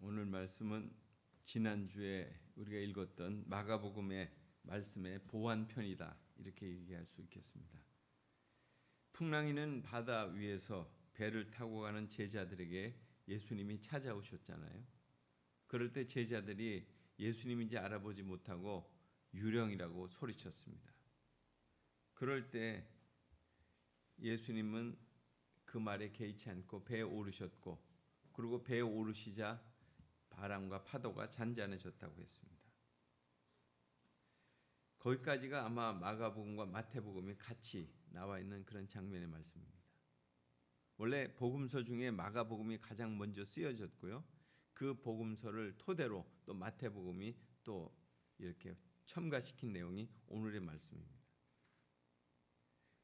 오늘 말씀은 지난주에 우리가 읽었던 마가복음의 말씀의 보완편이다 이렇게 얘기할 수 있겠습니다. 풍랑이는 바다 위에서 배를 타고 가는 제자들에게 예수님이 찾아오셨잖아요. 그럴 때 제자들이 예수님인지 알아보지 못하고 유령이라고 소리쳤습니다. 그럴 때 예수님은 그 말에 개의치 않고 배에 오르셨고, 그리고 배에 오르시자 바람과 파도가 잔잔해졌다고 했습니다. 거기까지가 아마 마가복음과 마태복음이 같이 나와 있는 그런 장면의 말씀입니다. 원래 복음서 중에 마가복음이 가장 먼저 쓰여졌고요. 그 복음서를 토대로 또 마태복음이 또 이렇게 첨가시킨 내용이 오늘의 말씀입니다.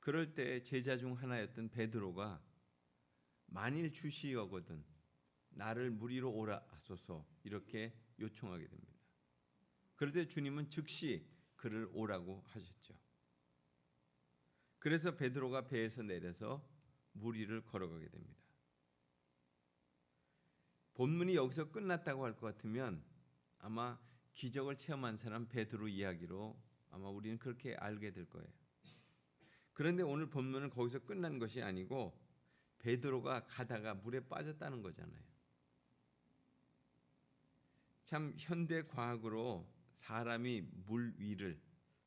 그럴 때 제자 중 하나였던 베드로가 만일 주시어거든 나를 무리로 오라 하소서 이렇게 요청하게 됩니다. 그럴 때 주님은 즉시 그를 오라고 하셨죠. 그래서 베드로가 배에서 내려서 무리를 걸어가게 됩니다. 본문이 여기서 끝났다고 할 것 같으면 아마 기적을 체험한 사람 베드로 이야기로 아마 우리는 그렇게 알게 될 거예요. 그런데 오늘 본문은 거기서 끝난 것이 아니고 베드로가 가다가 물에 빠졌다는 거잖아요. 참 현대 과학으로 사람이 물 위를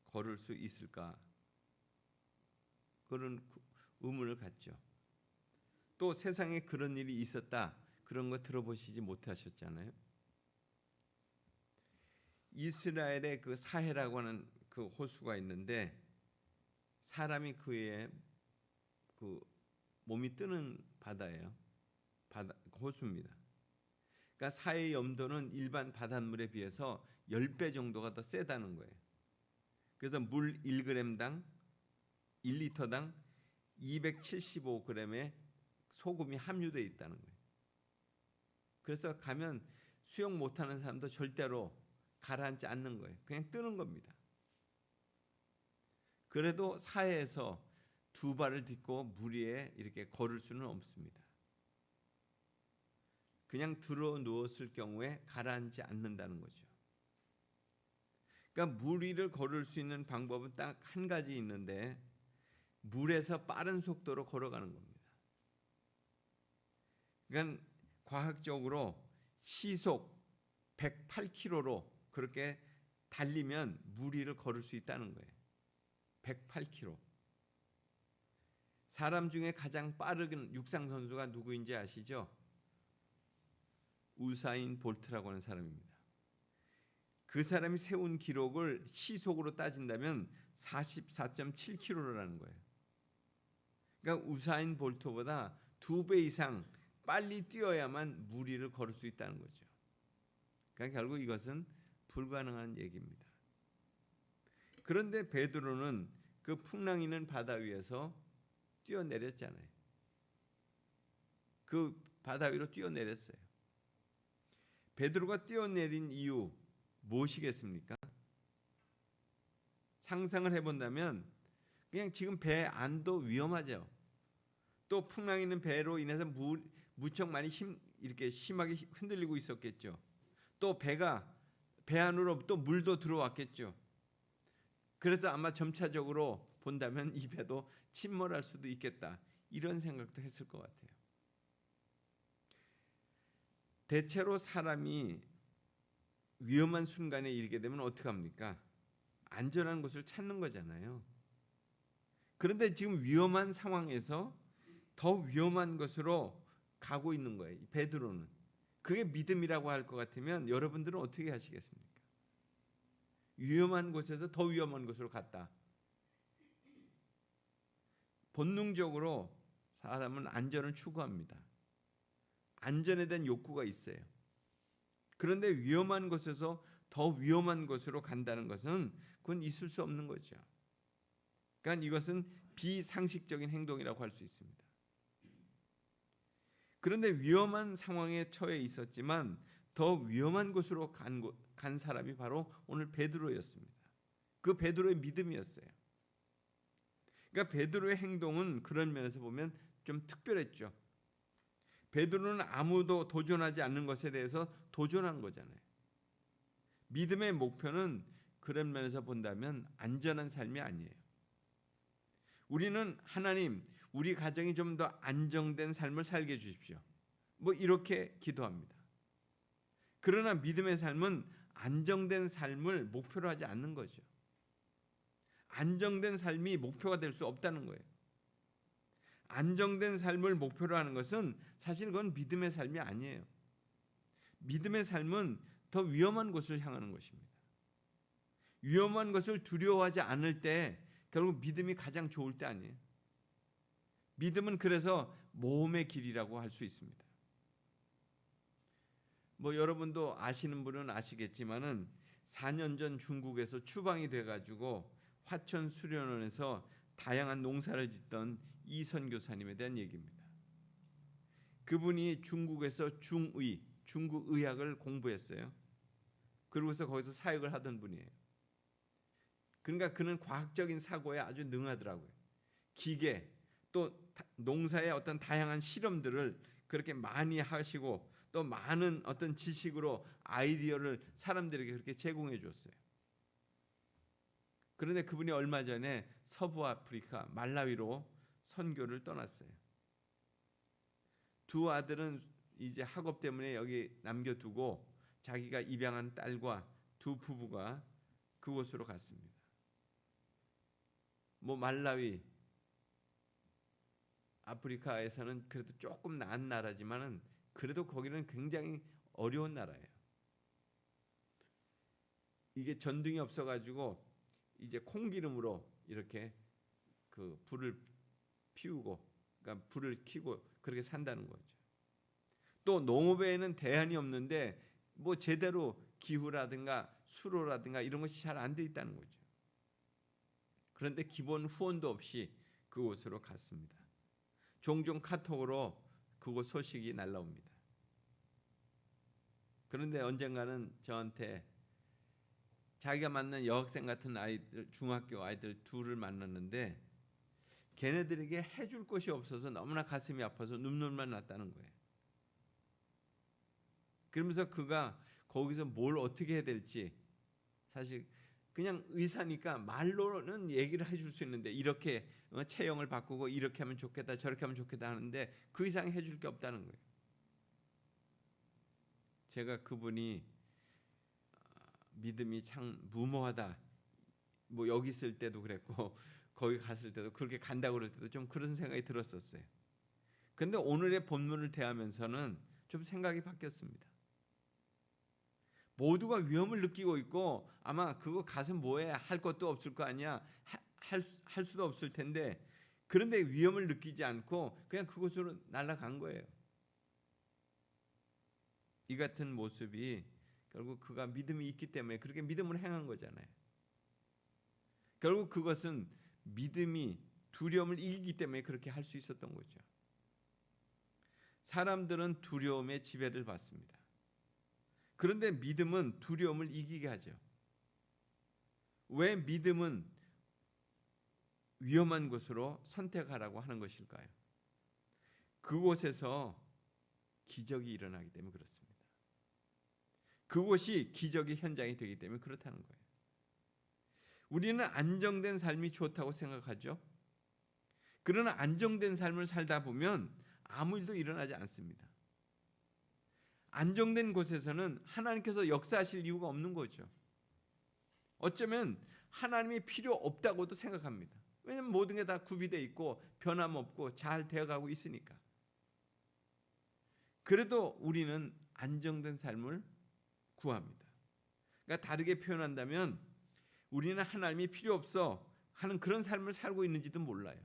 걸을 수 있을까? 그런 의문을 갖죠. 또 세상에 그런 일이 있었다, 그런 거 들어보시지 못하셨잖아요. 이스라엘의 그 사해라고 하는 그 호수가 있는데 사람이 그에 그 몸이 뜨는 바다예요. 호수입니다. 그러니까 사해의 염도는 일반 바닷물에 비해서 10배 정도가 더 세다는 거예요. 그래서 물 1g당 1리터당 275g의 소금이 함유되어 있다는 거예요. 그래서 가면 수영 못하는 사람도 절대로 가라앉지 않는 거예요. 그냥 뜨는 겁니다. 그래도 사해에서 두 발을 딛고 물 위에 이렇게 걸을 수는 없습니다. 그냥 들어 누웠을 경우에 가라앉지 않는다는 거죠. 그러니까 물 위를 걸을 수 있는 방법은 딱 한 가지 있는데 물에서 빠른 속도로 걸어가는 겁니다. 그러니까 과학적으로 시속 108km로 그렇게 달리면 물 위를 걸을 수 있다는 거예요. 108km. 사람 중에 가장 빠른 육상 선수가 누구인지 아시죠? 우사인 볼트라고 하는 사람입니다. 그 사람이 세운 기록을 시속으로 따진다면 44.7km라는 거예요. 그러니까 우사인 볼트보다 2배 이상 빨리 뛰어야만 물 위를 걸을 수 있다는 거죠. 그러니까 결국 이것은 불가능한 얘기입니다. 그런데 베드로는 그 풍랑이는 바다 위에서 뛰어내렸잖아요. 그 바다 위로 뛰어내렸어요. 베드로가 뛰어내린 이유 무엇이겠습니까? 상상을 해본다면 그냥 지금 배 안도 위험하죠. 또 풍랑이는 배로 인해서 무척 많이 이렇게 심하게 흔들리고 있었겠죠. 또 배가 배 안으로 또 물도 들어왔겠죠. 그래서 아마 점차적으로 본다면 이 배도 침몰할 수도 있겠다, 이런 생각도 했을 것 같아요. 대체로 사람이 위험한 순간에 이르게 되면 어떻게 합니까? 안전한 곳을 찾는 거잖아요. 그런데 지금 위험한 상황에서 더 위험한 곳으로 가고 있는 거예요. 베드로는. 그게 믿음이라고 할 것 같으면 여러분들은 어떻게 하시겠습니까? 위험한 곳에서 더 위험한 곳으로 갔다. 본능적으로 사람은 안전을 추구합니다. 안전에 대한 욕구가 있어요. 그런데 위험한 곳에서 더 위험한 곳으로 간다는 것은 그건 있을 수 없는 거죠. 그러니까 이것은 비상식적인 행동이라고 할 수 있습니다. 그런데 위험한 상황에 처해 있었지만 더 위험한 곳으로 간 사람이 바로 오늘 베드로였습니다. 그 베드로의 믿음이었어요. 그러니까 베드로의 행동은 그런 면에서 보면 좀 특별했죠. 베드로는 아무도 도전하지 않는 것에 대해서 도전한 거잖아요. 믿음의 목표는 그런 면에서 본다면 안전한 삶이 아니에요. 우리는 하나님, 우리 가정이 좀 더 안정된 삶을 살게 해주십시오. 뭐 이렇게 기도합니다. 그러나 믿음의 삶은 안정된 삶을 목표로 하지 않는 거죠. 안정된 삶이 목표가 될 수 없다는 거예요. 안정된 삶을 목표로 하는 것은 사실 그건 믿음의 삶이 아니에요. 믿음의 삶은 더 위험한 곳을 향하는 것입니다. 위험한 것을 두려워하지 않을 때 결국 믿음이 가장 좋을 때 아니에요. 믿음은 그래서 모험의 길이라고 할 수 있습니다. 뭐 여러분도 아시는 분은 아시겠지만은 4년 전 중국에서 추방이 돼가지고 화천 수련원에서 다양한 농사를 짓던 이 선교사님에 대한 얘기입니다. 그분이 중국에서 중국 의학을 공부했어요. 그러고서 거기서 사역을 하던 분이에요. 그러니까 그는 과학적인 사고에 아주 능하더라고요. 기계 또 농사의 어떤 다양한 실험들을 그렇게 많이 하시고 또 많은 어떤 지식으로 아이디어를 사람들에게 그렇게 제공해 줬어요. 그런데 그분이 얼마 전에 서부 아프리카 말라위로 선교를 떠났어요. 두 아들은 이제 학업 때문에 여기 남겨두고 자기가 입양한 딸과 두 부부가 그곳으로 갔습니다. 뭐 말라위 아프리카에서는 그래도 조금 나은 나라지만은 그래도 거기는 굉장히 어려운 나라예요. 이게 전등이 없어가지고 이제 콩기름으로 이렇게 그 불을 피우고, 그러니까 불을 켜고 그렇게 산다는 거죠. 또 농업에는 대안이 없는데 뭐 제대로 기후라든가 수로라든가 이런 것이 잘 안 돼 있다는 거죠. 그런데 기본 후원도 없이 그곳으로 갔습니다. 종종 카톡으로 그곳 소식이 날라옵니다. 그런데 언젠가는 저한테 자기가 만난 여학생 같은 아이들, 중학교 아이들 둘을 만났는데 걔네들에게 해줄 것이 없어서 너무나 가슴이 아파서 눈물만 났다는 거예요. 그러면서 그가 거기서 뭘 어떻게 해야 될지, 사실 그냥 의사니까 말로는 얘기를 해줄 수 있는데 이렇게 체형을 바꾸고 이렇게 하면 좋겠다 저렇게 하면 좋겠다 하는데 그 이상 해줄 게 없다는 거예요. 제가 그분이 믿음이 참 무모하다, 뭐 여기 있을 때도 그랬고 거기 갔을 때도 그렇게 간다고 그럴 때도 좀 그런 생각이 들었었어요. 그런데 오늘의 본문을 대하면서는 좀 생각이 바뀌었습니다. 모두가 위험을 느끼고 있고 아마 그거 가서 뭐해, 할 것도 없을 거 아니야, 할 수도 없을 텐데, 그런데 위험을 느끼지 않고 그냥 그곳으로 날아간 거예요. 이 같은 모습이 결국 그가 믿음이 있기 때문에 그렇게 믿음을 행한 거잖아요. 결국 그것은 믿음이 두려움을 이기기 때문에 그렇게 할 수 있었던 거죠. 사람들은 두려움의 지배를 받습니다. 그런데 믿음은 두려움을 이기게 하죠. 왜 믿음은 위험한 곳으로 선택하라고 하는 것일까요? 그곳에서 기적이 일어나기 때문에 그렇습니다. 그곳이 기적의 현장이 되기 때문에 그렇다는 거예요. 우리는 안정된 삶이 좋다고 생각하죠. 그러나 안정된 삶을 살다 보면 아무 일도 일어나지 않습니다. 안정된 곳에서는 하나님께서 역사하실 이유가 없는 거죠. 어쩌면 하나님이 필요 없다고도 생각합니다. 왜냐하면 모든 게 다 구비되어 있고 변함없고 잘 되어가고 있으니까. 그래도 우리는 안정된 삶을 구합니다. 그러니까 다르게 표현한다면 우리는 하나님이 필요 없어 하는 그런 삶을 살고 있는지도 몰라요.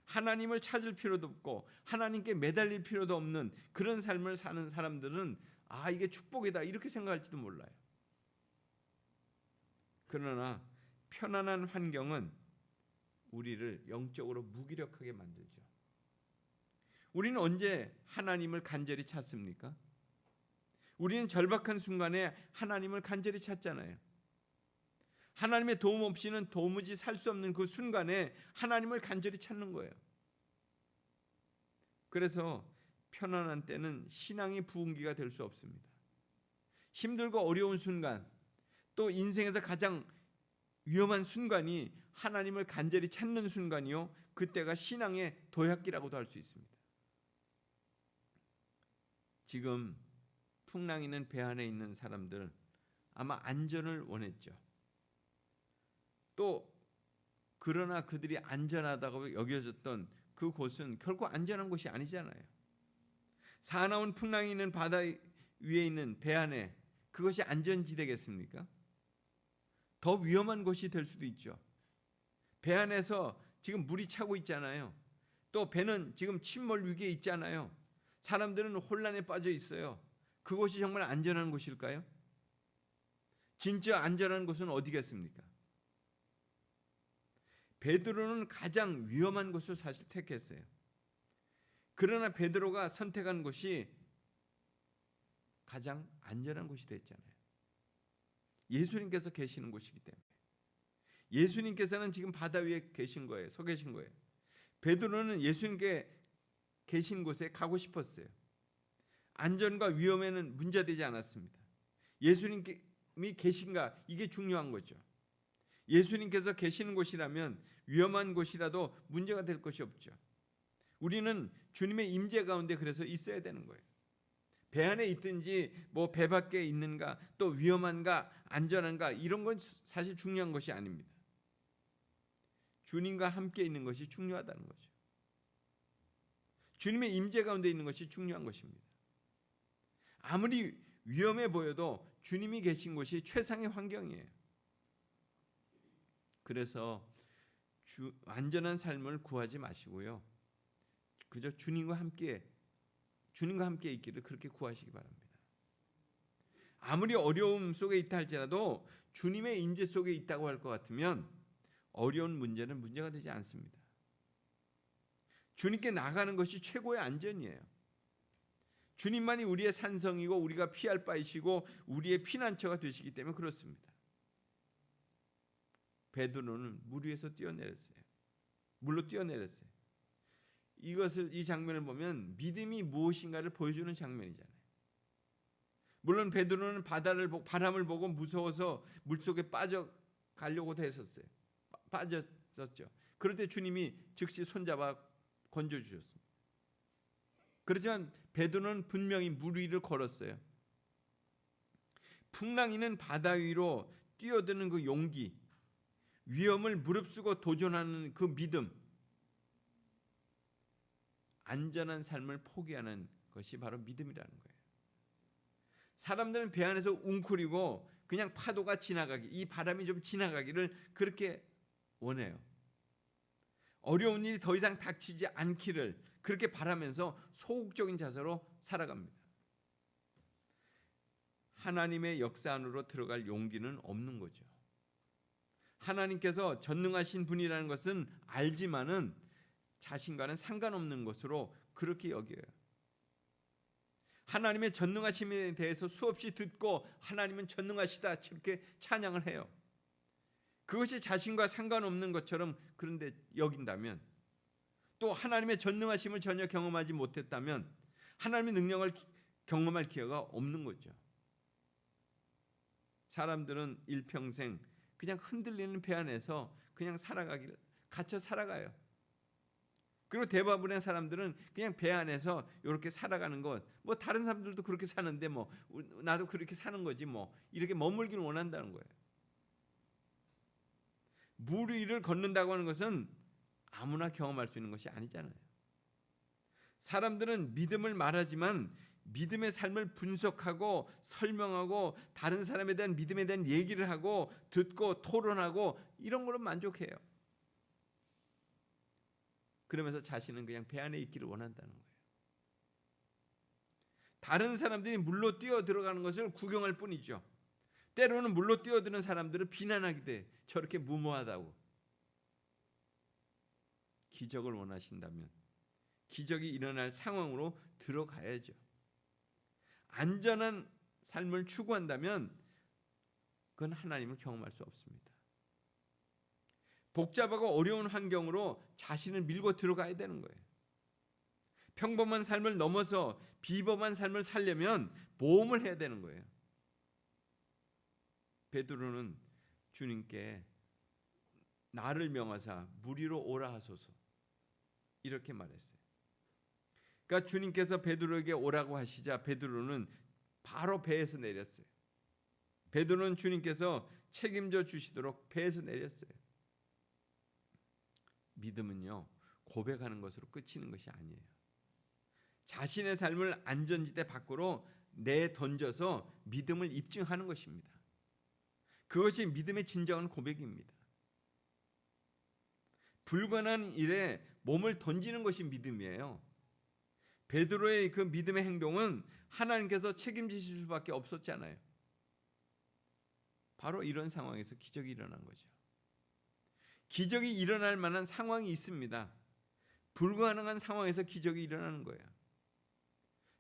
하나님을 찾을 필요도 없고 하나님께 매달릴 필요도 없는 그런 삶을 사는 사람들은 아, 이게 축복이다 이렇게 생각할지도 몰라요. 그러나 편안한 환경은 우리를 영적으로 무기력하게 만들죠. 우리는 언제 하나님을 간절히 찾습니까? 우리는 절박한 순간에 하나님을 간절히 찾잖아요. 하나님의 도움 없이는 도무지 살 수 없는 그 순간에 하나님을 간절히 찾는 거예요. 그래서 편안한 때는 신앙의 부흥기가 될 수 없습니다. 힘들고 어려운 순간, 또 인생에서 가장 위험한 순간이 하나님을 간절히 찾는 순간이요, 그때가 신앙의 도약기라고도 할 수 있습니다. 지금 풍랑이는 배 안에 있는 사람들 아마 안전을 원했죠. 또 그러나 그들이 안전하다고 여겨졌던 그곳은 결코 안전한 곳이 아니잖아요. 사나운 풍랑이 있는 바다 위에 있는 배 안에 그것이 안전지대겠습니까? 더 위험한 곳이 될 수도 있죠. 배 안에서 지금 물이 차고 있잖아요. 또 배는 지금 침몰 위기에 있잖아요. 사람들은 혼란에 빠져 있어요. 그곳이 정말 안전한 곳일까요? 진짜 안전한 곳은 어디겠습니까? 베드로는 가장 위험한 곳을 사실 택했어요. 그러나 베드로가 선택한 곳이 가장 안전한 곳이 됐잖아요. 예수님께서 계시는 곳이기 때문에. 예수님께서는 지금 바다 위에 계신 거예요. 서 계신 거예요. 베드로는 예수님께 계신 곳에 가고 싶었어요. 안전과 위험에는 문제되지 않았습니다. 예수님이 계신가, 이게 중요한 거죠. 예수님께서 계시는 곳이라면 위험한 곳이라도 문제가 될 것이 없죠. 우리는 주님의 임재 가운데 그래서 있어야 되는 거예요. 배 안에 있든지 뭐 배 밖에 있는가, 또 위험한가 안전한가, 이런 건 사실 중요한 것이 아닙니다. 주님과 함께 있는 것이 중요하다는 거죠. 주님의 임재 가운데 있는 것이 중요한 것입니다. 아무리 위험해 보여도 주님이 계신 곳이 최상의 환경이에요. 그래서 안전한 삶을 구하지 마시고요, 그저 주님과 함께 있기를 그렇게 구하시기 바랍니다. 아무리 어려움 속에 있다 할지라도 주님의 임재 속에 있다고 할 것 같으면 어려운 문제는 문제가 되지 않습니다. 주님께 나가는 것이 최고의 안전이에요. 주님만이 우리의 산성이고 우리가 피할 바이시고 우리의 피난처가 되시기 때문에 그렇습니다. 베드로는 물 위에서 뛰어내렸어요. 물로 뛰어내렸어요. 이 장면을 보면 믿음이 무엇인가를 보여주는 장면이잖아요. 물론 베드로는 바람을 보고 무서워서 물속에 빠져가려고도 했었어요. 빠졌었죠. 그럴 때 주님이 즉시 손잡아 건져주셨습니다. 그렇지만 베드로는 분명히 물 위를 걸었어요. 풍랑이는 바다 위로 뛰어드는 그 용기, 위험을 무릅쓰고 도전하는 그 믿음, 안전한 삶을 포기하는 것이 바로 믿음이라는 거예요. 사람들은 배 안에서 웅크리고 그냥 파도가 지나가기, 이 바람이 좀 지나가기를 그렇게 원해요. 어려운 일이 더 이상 닥치지 않기를 그렇게 바라면서 소극적인 자세로 살아갑니다. 하나님의 역사 안으로 들어갈 용기는 없는 거죠. 하나님께서 전능하신 분이라는 것은 알지만은 자신과는 상관없는 것으로 그렇게 여겨요. 하나님의 전능하심에 대해서 수없이 듣고 하나님은 전능하시다 이렇게 찬양을 해요. 그것이 자신과 상관없는 것처럼 그런데 여긴다면, 또 하나님의 전능하심을 전혀 경험하지 못했다면 하나님의 능력을 경험할 기회가 없는 거죠. 사람들은 일평생 그냥 흔들리는 배 안에서 그냥 갇혀 살아가요. 그리고 대부분의 사람들은 그냥 배 안에서 이렇게 살아가는 것, 뭐 다른 사람들도 그렇게 사는데 뭐 나도 그렇게 사는 거지 뭐, 이렇게 머물기를 원한다는 거예요. 물 위를 걷는다고 하는 것은 아무나 경험할 수 있는 것이 아니잖아요. 사람들은 믿음을 말하지만 믿음의 삶을 분석하고 설명하고 다른 사람에 대한 믿음에 대한 얘기를 하고 듣고 토론하고 이런 걸로 만족해요. 그러면서 자신은 그냥 배 안에 있기를 원한다는 거예요. 다른 사람들이 물로 뛰어 들어가는 것을 구경할 뿐이죠. 때로는 물로 뛰어드는 사람들을 비난하기도 해. 저렇게 무모하다고. 기적을 원하신다면 기적이 일어날 상황으로 들어가야죠. 안전한 삶을 추구한다면 그건 하나님을 경험할 수 없습니다. 복잡하고 어려운 환경으로 자신을 밀고 들어가야 되는 거예요. 평범한 삶을 넘어서 비범한 삶을 살려면 모험을 해야 되는 거예요. 베드로는 주님께 나를 명하사 무리로 오라 하소서 이렇게 말했어요. 그러니까 주님께서 베드로에게 오라고 하시자 베드로는 바로 배에서 내렸어요. 베드로는 주님께서 책임져 주시도록 배에서 내렸어요. 믿음은요, 고백하는 것으로 끝이는 것이 아니에요. 자신의 삶을 안전지대 밖으로 내던져서 믿음을 입증하는 것입니다. 그것이 믿음의 진정한 고백입니다. 불가능한 일에 몸을 던지는 것이 믿음이에요. 베드로의 그 믿음의 행동은 하나님께서 책임지실 수밖에 없었잖아요. 바로 이런 상황에서 기적이 일어난 거죠. 기적이 일어날 만한 상황이 있습니다. 불가능한 상황에서 기적이 일어나는 거예요.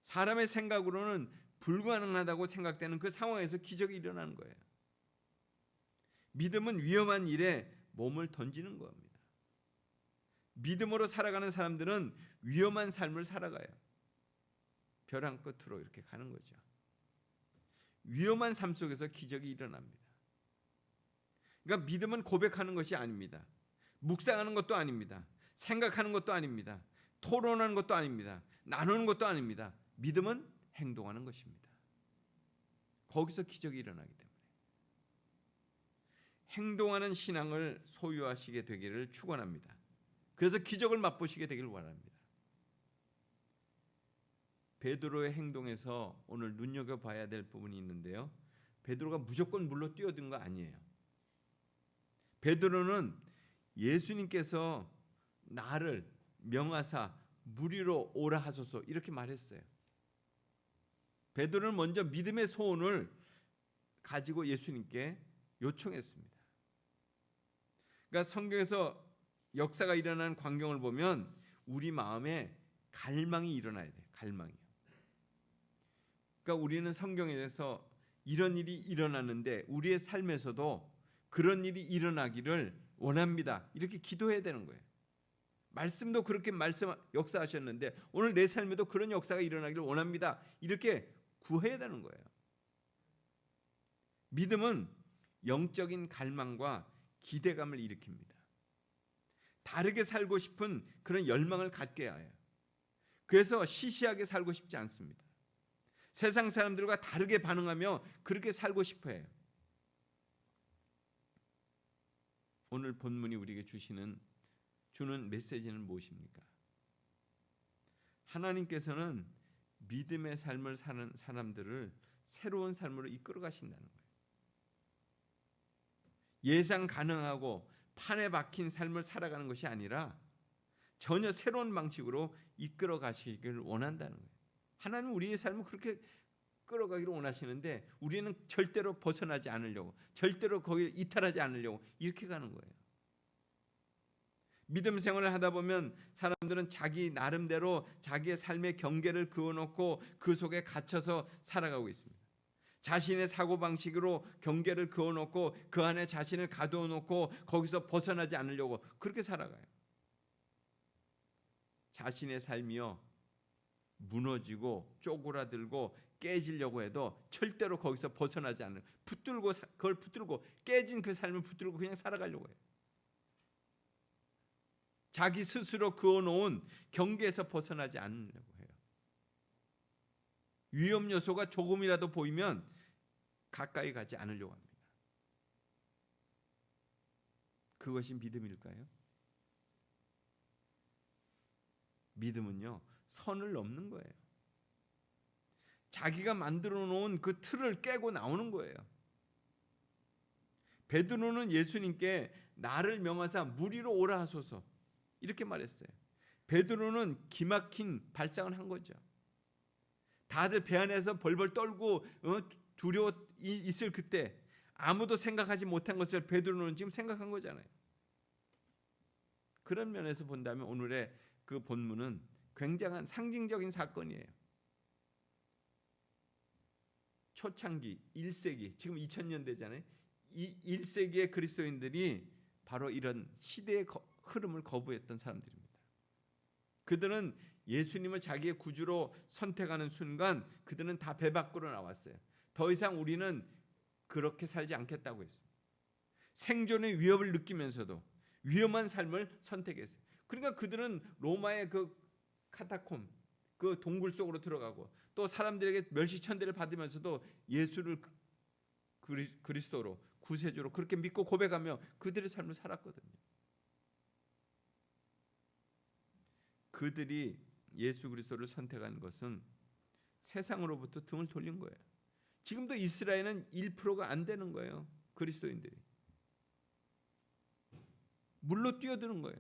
사람의 생각으로는 불가능하다고 생각되는 그 상황에서 기적이 일어나는 거예요. 믿음은 위험한 일에 몸을 던지는 겁니다. 믿음으로 살아가는 사람들은 위험한 삶을 살아가요. 벼랑 끝으로 이렇게 가는 거죠. 위험한 삶 속에서 기적이 일어납니다. 그러니까 믿음은 고백하는 것이 아닙니다. 묵상하는 것도 아닙니다. 생각하는 것도 아닙니다. 토론하는 것도 아닙니다. 나누는 것도 아닙니다. 믿음은 행동하는 것입니다. 거기서 기적이 일어나기 때문에 행동하는 신앙을 소유하시게 되기를 축원합니다. 그래서 기적을 맛보시게 되기를 원합니다. 베드로의 행동에서 오늘 눈여겨봐야 될 부분이 있는데요. 베드로가 무조건 물로 뛰어든 거 아니에요. 베드로는 예수님께서 나를 명하사 무리로 오라 하소서 이렇게 말했어요. 베드로는 먼저 믿음의 소원을 가지고 예수님께 요청했습니다. 그러니까 성경에서 역사가 일어나는 광경을 보면 우리 마음에 갈망이 일어나야 돼요. 갈망이요. 그러니까 우리는 성경에 대해서 이런 일이 일어나는데 우리의 삶에서도 그런 일이 일어나기를 원합니다. 이렇게 기도해야 되는 거예요. 말씀도 그렇게 역사하셨는데 오늘 내 삶에도 그런 역사가 일어나기를 원합니다. 이렇게 구해야 되는 거예요. 믿음은 영적인 갈망과 기대감을 일으킵니다. 다르게 살고 싶은 그런 열망을 갖게 해요. 그래서 시시하게 살고 싶지 않습니다. 세상 사람들과 다르게 반응하며 그렇게 살고 싶어 해요. 오늘 본문이 우리에게 주는 메시지는 무엇입니까? 하나님께서는 믿음의 삶을 사는 사람들을 새로운 삶으로 이끌어 가신다는 거예요. 예상 가능하고 판에 박힌 삶을 살아가는 것이 아니라 전혀 새로운 방식으로 이끌어 가시기를 원한다는 거예요. 하나님은 우리의 삶을 그렇게 끌어가기를 원하시는데 우리는 절대로 벗어나지 않으려고, 절대로 거기를 이탈하지 않으려고 이렇게 가는 거예요. 믿음 생활을 하다 보면 사람들은 자기 나름대로 자기의 삶의 경계를 그어놓고 그 속에 갇혀서 살아가고 있습니다. 자신의 사고방식으로 경계를 그어놓고 그 안에 자신을 가두어놓고 거기서 벗어나지 않으려고 그렇게 살아가요. 자신의 삶이요 무너지고 쪼그라들고 깨지려고 해도 절대로 거기서 벗어나지 않는, 그걸 붙들고 깨진 그 삶을 붙들고 그냥 살아가려고 해요. 자기 스스로 그어놓은 경계에서 벗어나지 않으려고 해요. 위험 요소가 조금이라도 보이면 가까이 가지 않으려고 합니다. 그것이 믿음일까요? 믿음은요, 선을 넘는 거예요. 자기가 만들어 놓은 그 틀을 깨고 나오는 거예요. 베드로는 예수님께 나를 명하사 무리로 오라 하소서 이렇게 말했어요. 베드로는 기막힌 발상을 한 거죠. 다들 배 안에서 벌벌 떨고 두려워 있을 그때 아무도 생각하지 못한 것을 베드로는 지금 생각한 거잖아요. 그런 면에서 본다면 오늘의 그 본문은 굉장한 상징적인 사건이에요. 초창기 1세기, 지금 2000년대잖아요. 이 1세기의 그리스도인들이 바로 이런 시대의 흐름을 거부했던 사람들입니다. 그들은 예수님을 자기의 구주로 선택하는 순간 그들은 다 배 밖으로 나왔어요. 더 이상 우리는 그렇게 살지 않겠다고 했어요. 생존의 위협을 느끼면서도 위험한 삶을 선택했어요. 그러니까 그들은 로마의 그 카타콤, 그 동굴 속으로 들어가고 또 사람들에게 멸시천대를 받으면서도 예수를 그리스도로 구세주로 그렇게 믿고 고백하며 그들의 삶을 살았거든요. 그들이 예수 그리스도를 선택한 것은 세상으로부터 등을 돌린 거예요. 지금도 이스라엘은 1%가 안 되는 거예요. 그리스도인들이. 물로 뛰어드는 거예요.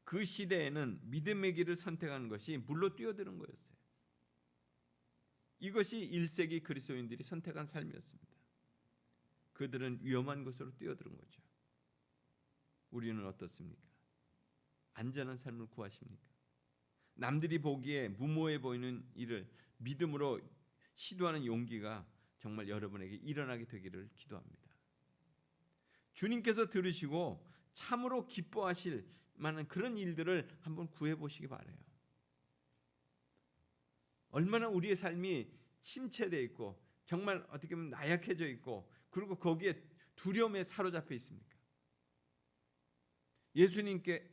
그 시대에는 믿음의 길을 선택하는 것이 물로 뛰어드는 거였어요. 이것이 1세기 그리스도인들이 선택한 삶이었습니다. 그들은 위험한 곳으로 뛰어드는 거죠. 우리는 어떻습니까? 안전한 삶을 구하십니까? 남들이 보기에 무모해 보이는 일을 믿음으로 시도하는 용기가 정말 여러분에게 일어나게 되기를 기도합니다. 주님께서 들으시고 참으로 기뻐하실 만한 그런 일들을 한번 구해 보시기 바라요. 얼마나 우리의 삶이 침체되어 있고 정말 어떻게 보면 나약해져 있고 그리고 거기에 두려움에 사로잡혀 있습니까? 예수님께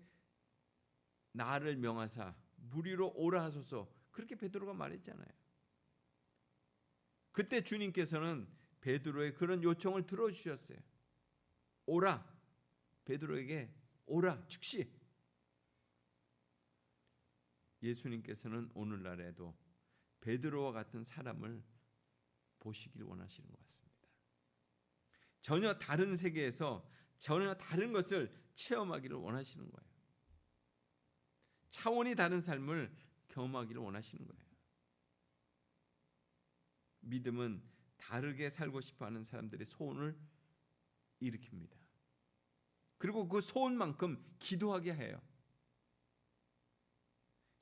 나를 명하사 물 위로 오라 하소서 그렇게 베드로가 말했잖아요. 그때 주님께서는 베드로의 그런 요청을 들어주셨어요. 오라, 베드로에게 오라, 즉시. 예수님께서는 오늘날에도 베드로와 같은 사람을 보시길 원하시는 것 같습니다. 전혀 다른 세계에서 전혀 다른 것을 체험하기를 원하시는 거예요. 차원이 다른 삶을 경험하기를 원하시는 거예요. 믿음은 다르게 살고 싶어하는 사람들의 소원을 일으킵니다. 그리고 그 소원만큼 기도하게 해요.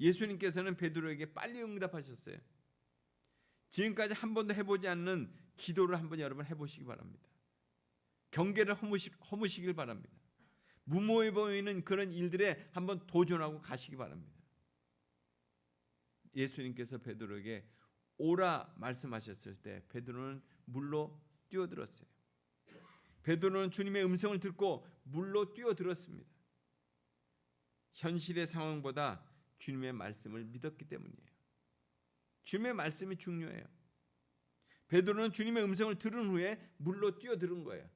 예수님께서는 베드로에게 빨리 응답하셨어요. 지금까지 한 번도 해보지 않는 기도를 한번 여러분 해보시기 바랍니다. 경계를 허무시길 바랍니다. 무모해 보이는 그런 일들에 한번 도전하고 가시기 바랍니다. 예수님께서 베드로에게 오라 말씀하셨을 때 베드로는 물로 뛰어들었어요. 베드로는 주님의 음성을 듣고 물로 뛰어들었습니다. 현실의 상황보다 주님의 말씀을 믿었기 때문이에요. 주님의 말씀이 중요해요. 베드로는 주님의 음성을 들은 후에 물로 뛰어드는 거예요.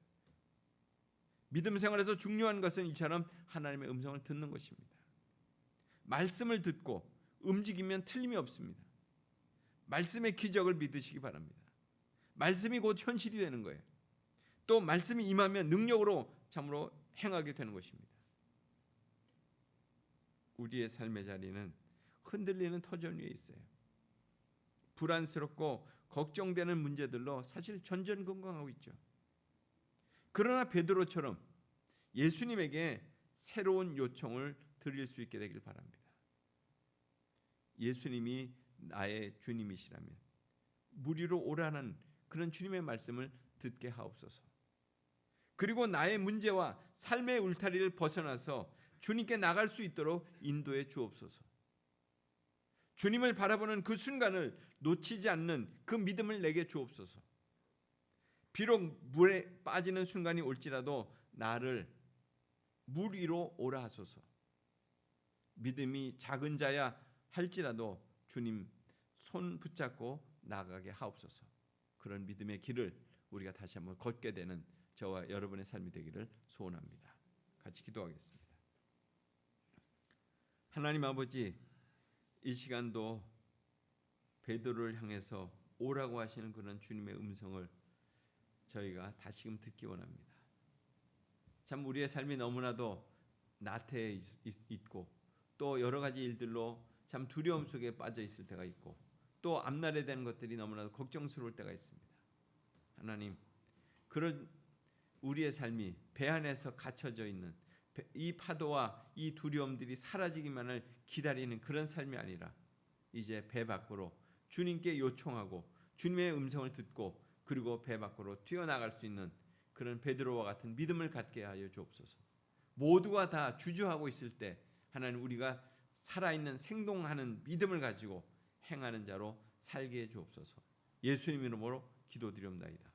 믿음 생활에서 중요한 것은 이처럼 하나님의 음성을 듣는 것입니다. 말씀을 듣고 움직이면 틀림이 없습니다. 말씀의 기적을 믿으시기 바랍니다. 말씀이 곧 현실이 되는 거예요. 또 말씀이 임하면 능력으로 참으로 행하게 되는 것입니다. 우리의 삶의 자리는 흔들리는 터전 위에 있어요. 불안스럽고 걱정되는 문제들로 사실 전전긍긍하고 있죠. 그러나 베드로처럼 예수님에게 새로운 요청을 드릴 수 있게 되길 바랍니다. 예수님이 나의 주님이시라면 물 위로 오라는 그런 주님의 말씀을 듣게 하옵소서. 그리고 나의 문제와 삶의 울타리를 벗어나서 주님께 나갈 수 있도록 인도해 주옵소서. 주님을 바라보는 그 순간을 놓치지 않는 그 믿음을 내게 주옵소서. 비록 물에 빠지는 순간이 올지라도 나를 물 위로 오라 하소서. 믿음이 작은 자야 할지라도 주님 손 붙잡고 나가게 하옵소서. 그런 믿음의 길을 우리가 다시 한번 걷게 되는 저와 여러분의 삶이 되기를 소원합니다. 같이 기도하겠습니다. 하나님 아버지, 이 시간도 베드로를 향해서 오라고 하시는 그런 주님의 음성을 저희가 다시금 듣기 원합니다. 참 우리의 삶이 너무나도 나태해 있고 또 여러 가지 일들로 참 두려움 속에 빠져 있을 때가 있고 또 앞날에 대한 것들이 너무나도 걱정스러울 때가 있습니다. 하나님, 그런 우리의 삶이 배 안에서 갇혀져 있는 이 파도와 이 두려움들이 사라지기만을 기다리는 그런 삶이 아니라 이제 배 밖으로 주님께 요청하고 주님의 음성을 듣고 그리고 배 밖으로 뛰어나갈 수 있는 그런 베드로와 같은 믿음을 갖게 하여 주옵소서. 모두가 다 주저하고 있을 때 하나님, 우리가 살아있는 생동하는 믿음을 가지고 행하는 자로 살게 해 주옵소서. 예수님 이름으로 기도드리옵나이다.